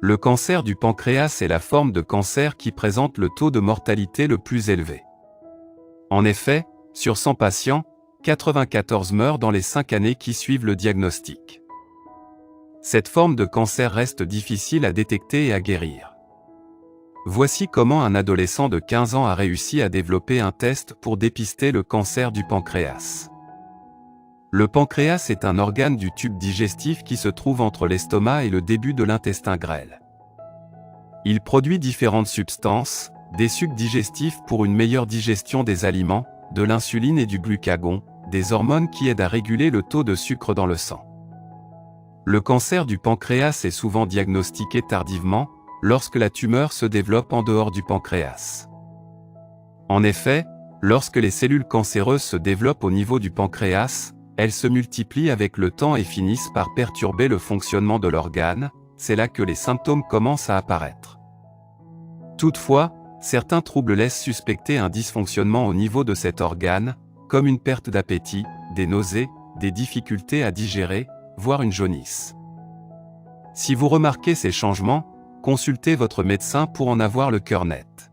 Le cancer du pancréas est la forme de cancer qui présente le taux de mortalité le plus élevé. En effet, sur 100 patients, 94 meurent dans les 5 années qui suivent le diagnostic. Cette forme de cancer reste difficile à détecter et à guérir. Voici comment un adolescent de 15 ans a réussi à développer un test pour dépister le cancer du pancréas. Le pancréas est un organe du tube digestif qui se trouve entre l'estomac et le début de l'intestin grêle. Il produit différentes substances, des sucs digestifs pour une meilleure digestion des aliments, de l'insuline et du glucagon, des hormones qui aident à réguler le taux de sucre dans le sang. Le cancer du pancréas est souvent diagnostiqué tardivement, lorsque la tumeur se développe en dehors du pancréas. En effet, lorsque les cellules cancéreuses se développent au niveau du pancréas, elles se multiplient avec le temps et finissent par perturber le fonctionnement de l'organe, c'est là que les symptômes commencent à apparaître. Toutefois, certains troubles laissent suspecter un dysfonctionnement au niveau de cet organe, comme une perte d'appétit, des nausées, des difficultés à digérer, voire une jaunisse. Si vous remarquez ces changements, consultez votre médecin pour en avoir le cœur net.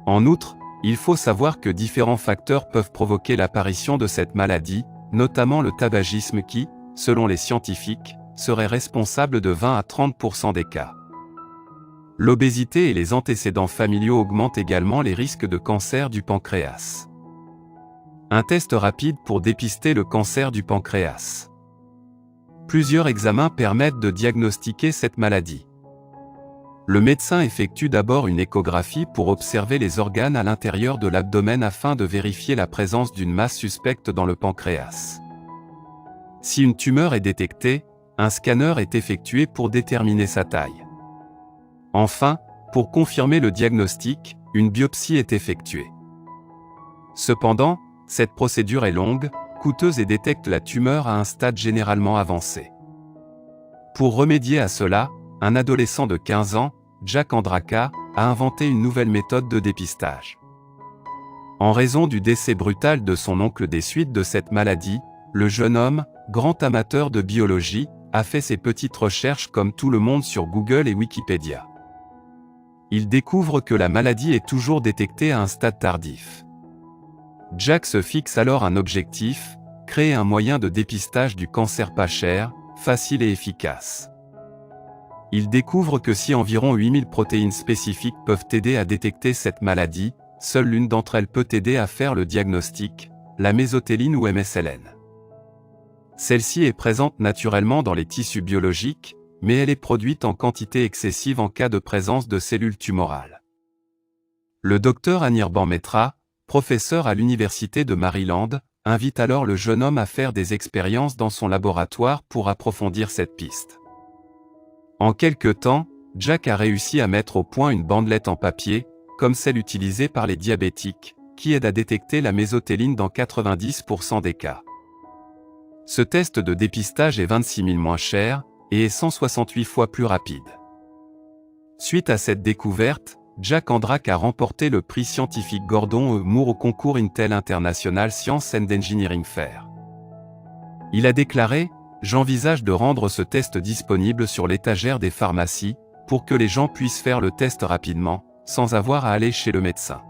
En outre, il faut savoir que différents facteurs peuvent provoquer l'apparition de cette maladie, notamment le tabagisme qui, selon les scientifiques, serait responsable de 20 à 30% des cas. L'obésité et les antécédents familiaux augmentent également les risques de cancer du pancréas. Un test rapide pour dépister le cancer du pancréas. Plusieurs examens permettent de diagnostiquer cette maladie. Le médecin effectue d'abord une échographie pour observer les organes à l'intérieur de l'abdomen afin de vérifier la présence d'une masse suspecte dans le pancréas. Si une tumeur est détectée, un scanner est effectué pour déterminer sa taille. Enfin, pour confirmer le diagnostic, une biopsie est effectuée. Cependant, cette procédure est longue, coûteuse et détecte la tumeur à un stade généralement avancé. Pour remédier à cela, un adolescent de 15 ans, Jack Andraka, a inventé une nouvelle méthode de dépistage. En raison du décès brutal de son oncle des suites de cette maladie, le jeune homme, grand amateur de biologie, a fait ses petites recherches comme tout le monde sur Google et Wikipédia. Il découvre que la maladie est toujours détectée à un stade tardif. Jack se fixe alors un objectif, créer un moyen de dépistage du cancer pas cher, facile et efficace. Il découvre que si environ 8000 protéines spécifiques peuvent aider à détecter cette maladie, seule l'une d'entre elles peut aider à faire le diagnostic, la mésothéline ou MSLN. Celle-ci est présente naturellement dans les tissus biologiques, mais elle est produite en quantité excessive en cas de présence de cellules tumorales. Le docteur Anirban Mehta, professeur à l'université de Maryland, invite alors le jeune homme à faire des expériences dans son laboratoire pour approfondir cette piste. En quelque temps, Jack a réussi à mettre au point une bandelette en papier, comme celle utilisée par les diabétiques, qui aide à détecter la mésothéline dans 90% des cas. Ce test de dépistage est 26 000 moins cher, et est 168 fois plus rapide. Suite à cette découverte, Jack Andraka a remporté le prix scientifique Gordon E. Moore au concours Intel International Science and Engineering Fair. Il a déclaré « J'envisage de rendre ce test disponible sur l'étagère des pharmacies, pour que les gens puissent faire le test rapidement, sans avoir à aller chez le médecin.